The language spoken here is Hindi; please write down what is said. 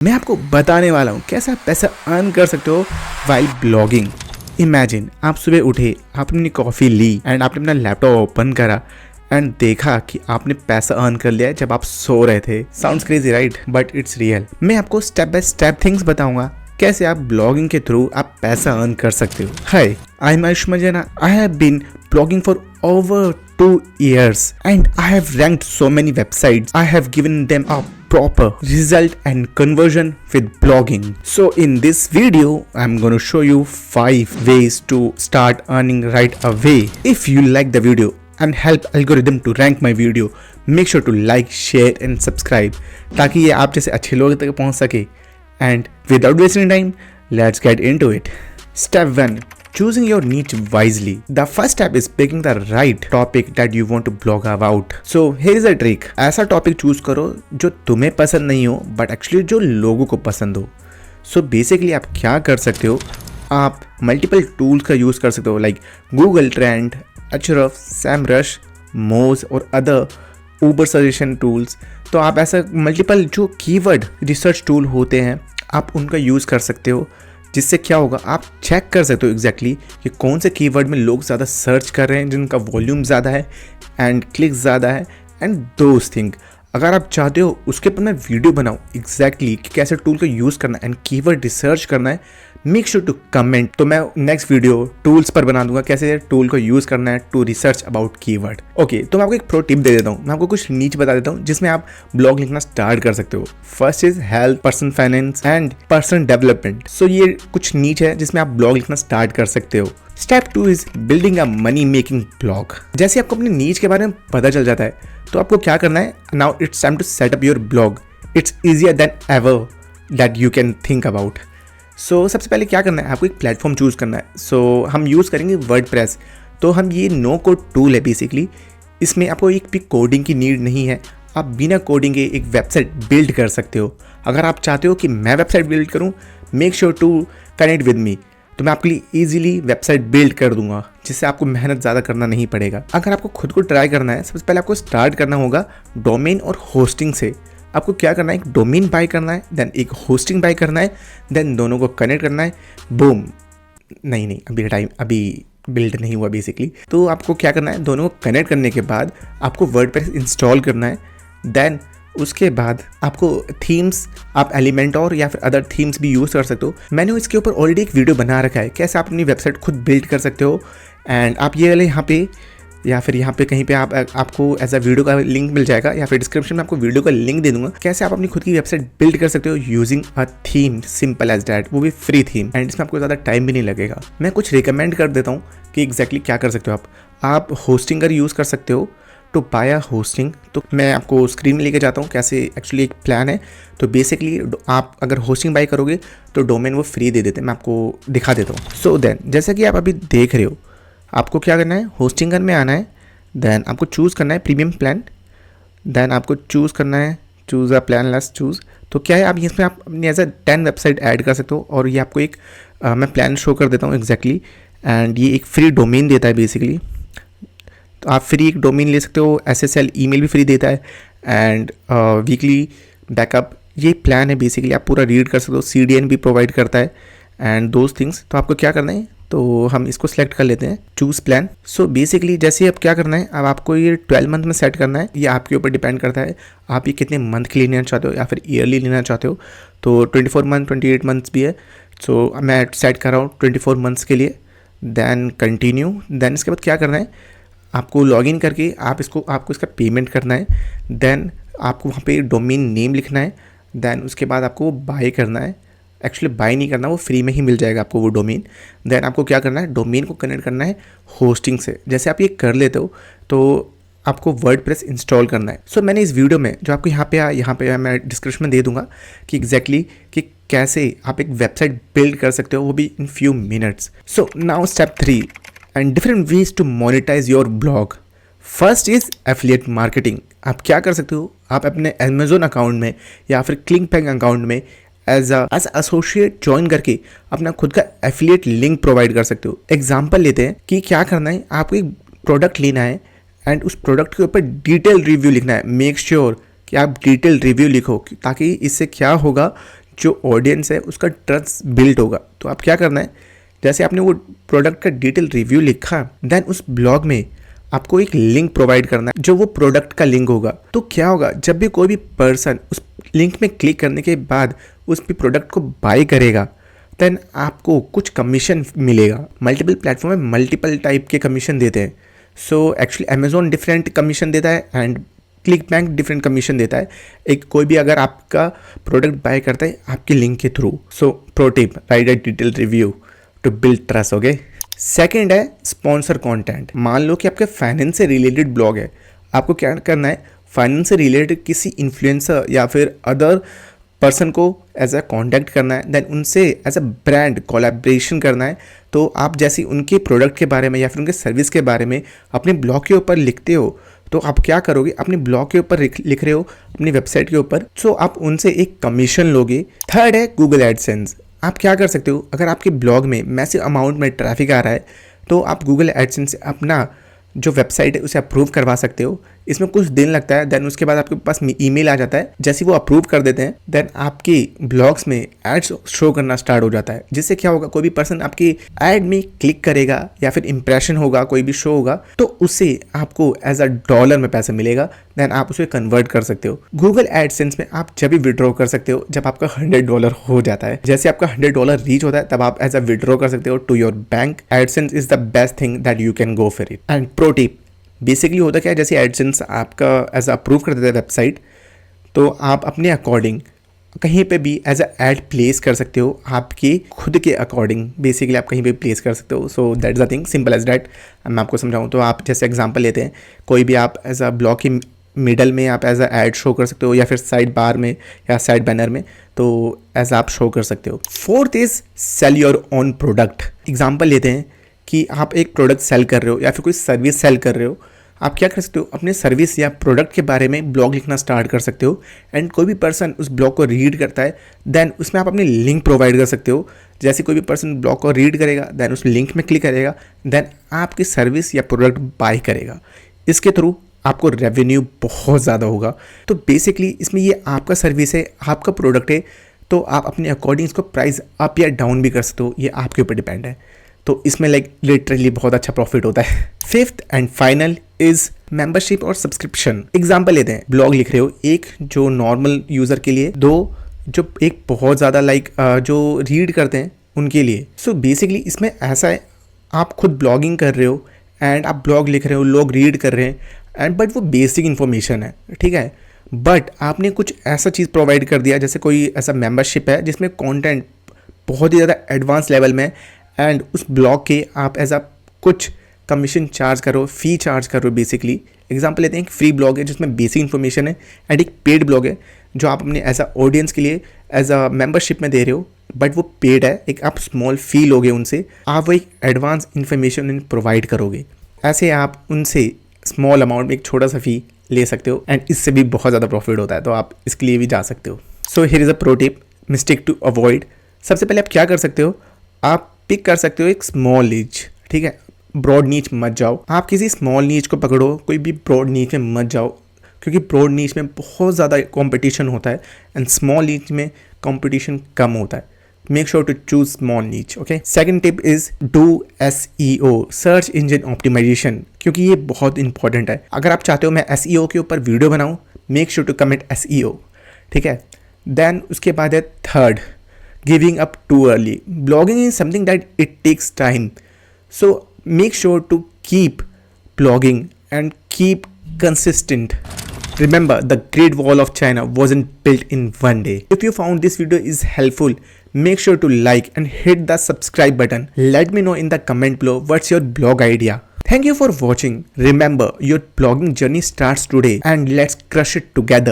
मैं आपको बताने वाला हूँ कैसे आप पैसा अर्न कर सकते हो वाइल ब्लॉगिंग। इमेजिन आप सुबह उठे, आपने अपनी कॉफ़ी ली एंड आपने अपना लैपटॉप ओपन करा एंड देखा कि आपने पैसा अर्न कर लिया है जब आप सो रहे थे। Sounds crazy right, but it's real. मैं आपको स्टेप बाय स्टेप थिंग्स बताऊंगा कैसे आप ब्लॉगिंग के थ्रू आप पैसा अर्न कर सकते हो। Hi, I am Ayush Majna. I have been blogging for over 2 years and I have ranked so many websites. I have given them a proper result and conversion with blogging. So in this video I'm going to show you 5 ways to start earning right away. If you like the video and help algorithm to rank my video, make sure to like, share and subscribe ताकि ये आप जैसे अच्छे लोगों तक पहुंच सके। And without wasting time, let's get into it. Step 1. Choosing your niche wisely. The first step is picking the right topic that you want to blog about. So here is a trick. ऐसा टॉपिक चूज करो जो तुम्हें पसंद नहीं हो बट एक्चुअली जो लोगों को पसंद हो। सो बेसिकली आप क्या कर सकते हो, आप मल्टीपल टूल्स का यूज़ कर सकते हो लाइक गूगल ट्रेंड, अचरफ, सैमरश, मोज और अदर ऊबर सजेशन टूल्स। तो आप ऐसा मल्टीपल जो कीवर्ड रिसर्च टूल होते हैं आप उनका यूज़ कर सकते हो, जिससे क्या होगा आप चेक कर सकते हो एग्जैक्टली कि कौन से कीवर्ड में लोग ज़्यादा सर्च कर रहे हैं, जिनका वॉल्यूम ज़्यादा है एंड क्लिक ज़्यादा है एंड दोज थिंग। अगर आप चाहते हो उसके ऊपर मैं वीडियो बनाऊँ एग्जैक्टली कि कैसे टूल का यूज़ करना है एंड कीवर्ड रिसर्च करना है, मेक श्योर टू कमेंट। तो मैं नेक्स्ट वीडियो टूल्स पर बना दूंगा कैसे टूल को यूज़ करना है to research about keyword. Okay, तो मैं आपको एक प्रो टिप दे देता हूँ। मैं आपको कुछ नीच बता देता हूँ जिसमें आप ब्लॉग लिखना स्टार्ट कर सकते हो। First is health, personal finance and personal development. So ये कुछ नीच है जिसमें आप ब्लॉग लिखना स्टार्ट कर सकते हो। Step 2 is building a money making blog. जैसे आपको अपने नीच के बारे में पता चल जाता है तो आपको क्या करना है, now it's time to set up your blog. It's easier than ever that you can think about. So सबसे पहले क्या करना है, आपको एक प्लेटफॉर्म चूज़ करना है। सो हम यूज़ करेंगे वर्डप्रेस। तो हम ये नो कोड टूल है बेसिकली। इसमें आपको एक भी कोडिंग की नीड नहीं है, आप बिना कोडिंग के एक वेबसाइट बिल्ड कर सकते हो। अगर आप चाहते हो कि मैं वेबसाइट बिल्ड करूँ, make sure to connect with me, तो मैं आपके लिए ईजिली वेबसाइट बिल्ड कर दूंगा जिससे आपको मेहनत ज़्यादा करना नहीं पड़ेगा। अगर आपको खुद को ट्राई करना है, सबसे पहले आपको स्टार्ट करना होगा डोमेन और होस्टिंग से। आपको क्या करना है, एक डोमेन बाय करना है, देन एक होस्टिंग बाय करना है, देन दोनों को कनेक्ट करना है। बूम, नहीं अभी बिल्ड नहीं हुआ बेसिकली। तो आपको क्या करना है, दोनों को कनेक्ट करने के बाद आपको वर्डप्रेस इंस्टॉल करना है। देन उसके बाद आपको थीम्स, आप एलिमेंटोर या फिर अदर थीम्स भी यूज़ कर सकते हो। मैंने इसके ऊपर ऑलरेडी एक वीडियो बना रखा है कैसे आप अपनी वेबसाइट खुद बिल्ड कर सकते हो। एंड आप ये वाले यहाँ पे या फिर यहाँ पे कहीं पे आपको एज अ वीडियो का लिंक मिल जाएगा या फिर डिस्क्रिप्शन में आपको वीडियो का लिंक दे दूंगा कैसे आप अपनी खुद की वेबसाइट बिल्ड कर सकते हो using a theme, simple as that, वो भी फ्री थीम एंड इसमें आपको ज़्यादा टाइम भी नहीं लगेगा। मैं कुछ रिकमेंड कर देता हूँ कि एग्जैक्टली क्या कर सकते हो आप होस्टिंग का यूज़ कर सकते हो टू बाय अ होस्टिंग। तो मैं आपको स्क्रीन में लेके जाता हूँ कैसे एक्चुअली एक प्लान है। तो बेसिकली आप अगर होस्टिंग बाय करोगे तो डोमेन वो फ्री दे देते हैं, मैं आपको दिखा देता हूँ। सो देन जैसा कि आप अभी देख रहे हो, आपको क्या करना है, होस्टिंग में आना है, देन आपको चूज़ करना है प्रीमियम प्लान, देन आपको चूज़ करना है choose a plan let's choose. तो क्या है, आप इसमें आप अपनी एज अ 10 वेबसाइट ऐड कर सकते हो और ये आपको एक मैं प्लान शो कर देता हूँ एग्जैक्टली। एंड ये एक फ्री डोमेन देता है बेसिकली। तो आप फ्री एक डोमेन ले सकते हो, SSL ईमेल भी फ्री देता है एंड वीकली बैकअप। ये प्लान है बेसिकली, आप पूरा रीड कर सकते हो। CDN भी प्रोवाइड करता है एंड दोज थिंग्स। तो आपको क्या करना है, तो हम इसको सेलेक्ट कर लेते हैं, चूज़ प्लान। सो बेसिकली जैसे अब क्या करना है, अब आपको ये 12 मंथ में सेट करना है। ये आपके ऊपर डिपेंड करता है आप ये कितने मंथ के लिए लेना चाहते हो या फिर ईयरली लेना चाहते हो। तो 24 मंथ, 28 मंथ्स भी है। सो मैं सेट कर रहा हूँ 24 मंथ्स के लिए। Then continue. देन इसके बाद क्या करना है, आपको लॉगिन करके आपको इसका पेमेंट करना है। देन आपको वहाँ पे डोमेन नेम लिखना है। देन उसके बाद आपको बाय करना है। एक्चुअली बाय नहीं करना, वो फ्री में ही मिल जाएगा आपको वो डोमेन। देन आपको क्या करना है, डोमेन को कनेक्ट करना है होस्टिंग से। जैसे आप ये कर लेते हो तो आपको वर्डप्रेस इंस्टॉल करना है। सो मैंने इस वीडियो में जो आपको यहाँ पे मैं डिस्क्रिप्शन में दे दूंगा कि एग्जैक्टली कि कैसे आप एक वेबसाइट बिल्ड कर सकते हो, वो भी in few minutes. So now step 3 and different ways to monetize your blog. First is affiliate marketing. आप क्या कर सकते हो, आप अपने अमेजोन अकाउंट में या फिर क्लिकबैंक अकाउंट में एज एसोसिएट ज्वाइन करके अपना खुद का एफिलिएट लिंक प्रोवाइड कर सकते हो। एग्जाम्पल लेते हैं कि क्या करना है, आपको एक प्रोडक्ट लेना है एंड उस प्रोडक्ट के ऊपर डिटेल रिव्यू लिखना है। मेक श्योर कि आप डिटेल रिव्यू लिखो ताकि इससे क्या होगा, जो ऑडियंस है उसका ट्रस्ट बिल्ड होगा। तो आप क्या करना है, जैसे आपने वो प्रोडक्ट का डिटेल रिव्यू लिखा, देन उस ब्लॉग में आपको एक लिंक प्रोवाइड करना है जो वो प्रोडक्ट का लिंक होगा। तो क्या होगा, जब भी कोई भी पर्सन उस लिंक में क्लिक करने के बाद उस भी प्रोडक्ट को बाय करेगा, देन आपको कुछ कमीशन मिलेगा। मल्टीपल प्लेटफॉर्म में मल्टीपल टाइप के कमीशन देते हैं। So actually Amazon different commission देता है and click bank different commission देता है। एक कोई भी अगर आपका प्रोडक्ट बाय करता है आपके लिंक के through. So pro tip, write a detail review to build trust. Okay, second है स्पॉन्सर कंटेंट। मान लो कि आपके फाइनेंस से रिलेटेड ब्लॉग है, आपको क्या करना है, फाइनेंस से रिलेटेड किसी इन्फ्लुएंसर या फिर अदर पर्सन को एज अ कॉन्टैक्ट करना है, देन उनसे एज अ ब्रांड कोलैबोरेशन करना है। तो आप जैसे उनके प्रोडक्ट के बारे में या फिर उनके सर्विस के बारे में अपने ब्लॉग के ऊपर लिखते हो, तो आप क्या करोगे, अपने ब्लॉग के ऊपर लिख रहे हो अपनी वेबसाइट के ऊपर, सो आप उनसे एक कमीशन लोगे। थर्ड है गूगल एडसेंस। आप क्या कर सकते हो, अगर आपके ब्लॉग में मैसिव अमाउंट में ट्रैफिक आ रहा है तो आप गूगल एडसेंस से अपना जो वेबसाइट है उसे अप्रूव करवा सकते हो। इसमें कुछ दिन लगता है, देन उसके बाद आपके पास ईमेल आ जाता है। जैसे वो अप्रूव कर देते हैं, देन आपके ब्लॉग्स में एड्स शो करना स्टार्ट हो जाता है। जिससे क्या होगा, कोई भी पर्सन आपकी एड में क्लिक करेगा या फिर इंप्रेशन होगा, कोई भी शो होगा, तो उससे आपको एज अ डॉलर में पैसा मिलेगा, देन आप उसे कन्वर्ट कर सकते हो। गूगल एडसेंस में आप जब भी विड्रॉ कर सकते हो जब आपका $100 हो जाता है। जैसे आपका $100 रीच होता है तब आप एज अ विड्रॉ कर सकते हो to your bank. AdSense is the best thing that you can go for it. And pro tip, basically होता क्या है, जैसे एडसेंस आपका एज अप्रूव कर देता है वेबसाइट, तो आप अपने अकॉर्डिंग कहीं पे भी एज अ एड प्लेस कर सकते हो, आपके खुद के अकॉर्डिंग बेसिकली आप कहीं पे प्लेस कर सकते हो। So that is the thing, simple as that. मैं आपको समझाऊँ तो आप जैसे एग्जांपल लेते हैं, कोई भी आप एज अ ब्लॉग की मिडल में आप एज अ एड शो कर सकते हो या फिर साइड बार में या साइड बैनर में, तो एज आप शो कर सकते हो। Fourth is sell your own product. Example लेते हैं कि आप एक प्रोडक्ट सेल कर रहे हो या फिर कोई सर्विस सेल कर रहे हो, आप क्या कर सकते हो, अपने सर्विस या प्रोडक्ट के बारे में ब्लॉग लिखना स्टार्ट कर सकते हो। एंड कोई भी पर्सन उस ब्लॉग को रीड करता है, देन उसमें आप अपनी लिंक प्रोवाइड कर सकते हो। जैसे कोई भी पर्सन ब्लॉग को रीड करेगा, देन उस लिंक में क्लिक करेगा, देन आपकी सर्विस या प्रोडक्ट बाय करेगा। इसके थ्रू आपको रेवेन्यू बहुत ज़्यादा होगा। तो बेसिकली इसमें ये आपका सर्विस है, आपका प्रोडक्ट है, तो आप अपने अकॉर्डिंग इसको प्राइस अप या डाउन भी कर सकते हो, ये आपके ऊपर डिपेंड है। तो इसमें लाइक लिटरली बहुत अच्छा प्रॉफिट होता है। Fifth and final is membership और सब्सक्रिप्शन। एग्जांपल लेते हैं, ब्लॉग लिख रहे हो, एक जो नॉर्मल यूजर के लिए, दो जो एक बहुत ज़्यादा जो रीड करते हैं उनके लिए। सो बेसिकली इसमें ऐसा है, आप खुद ब्लॉगिंग कर रहे हो एंड आप ब्लॉग लिख रहे हो, लोग रीड कर रहे हैं एंड बट वो बेसिक इन्फॉर्मेशन है, ठीक है, बट आपने कुछ ऐसा चीज़ प्रोवाइड कर दिया, जैसे कोई ऐसा मेंबरशिप है जिसमें कंटेंट बहुत ही ज़्यादा एडवांस लेवल में, एंड उस ब्लॉग के आप एज अ कुछ कमीशन चार्ज करो, फी चार्ज करो। बेसिकली एग्जांपल लेते हैं, एक फ्री ब्लॉग है जिसमें बेसिक इन्फॉर्मेशन है, एंड एक पेड ब्लॉग है जो आप अपने एज अ ऑडियंस के लिए एज अ मेंबरशिप में दे रहे हो, बट वो पेड है, एक आप स्मॉल फी लोगे उनसे, आप वो एक एडवांस इन्फॉर्मेशन प्रोवाइड करोगे। ऐसे आप उनसे स्मॉल अमाउंट में एक छोटा सा फी ले सकते हो, एंड इससे भी बहुत ज़्यादा प्रॉफिट होता है, तो आप इसके लिए भी जा सकते हो। So here is a pro tip, mistake to avoid. सबसे पहले आप क्या कर सकते हो, आप पिक कर सकते हो एक स्मॉल नीच, ठीक है, ब्रॉड नीच मत जाओ। आप किसी स्मॉल नीच को पकड़ो, कोई भी ब्रॉड नीच में मत जाओ, क्योंकि ब्रॉड नीच में बहुत ज़्यादा कंपटीशन होता है एंड स्मॉल नीच में कंपटीशन कम होता है। Make sure to choose small niche. Okay, second tip is do SEO, search engine optimisation, क्योंकि ये बहुत इंपॉर्टेंट है। अगर आप चाहते हो मैं SEO के ऊपर वीडियो बनाऊँ, make sure to comment SEO, ठीक है। देन उसके बाद है third, giving up too early. Blogging is something that it takes time. So make sure to keep blogging and keep consistent. Remember, the Great Wall of China wasn't built in one day. If you found this video is helpful, make sure to like and hit the subscribe button. Let me know in the comment below what's your blog idea. Thank you for watching. Remember, your blogging journey starts today and let's crush it together.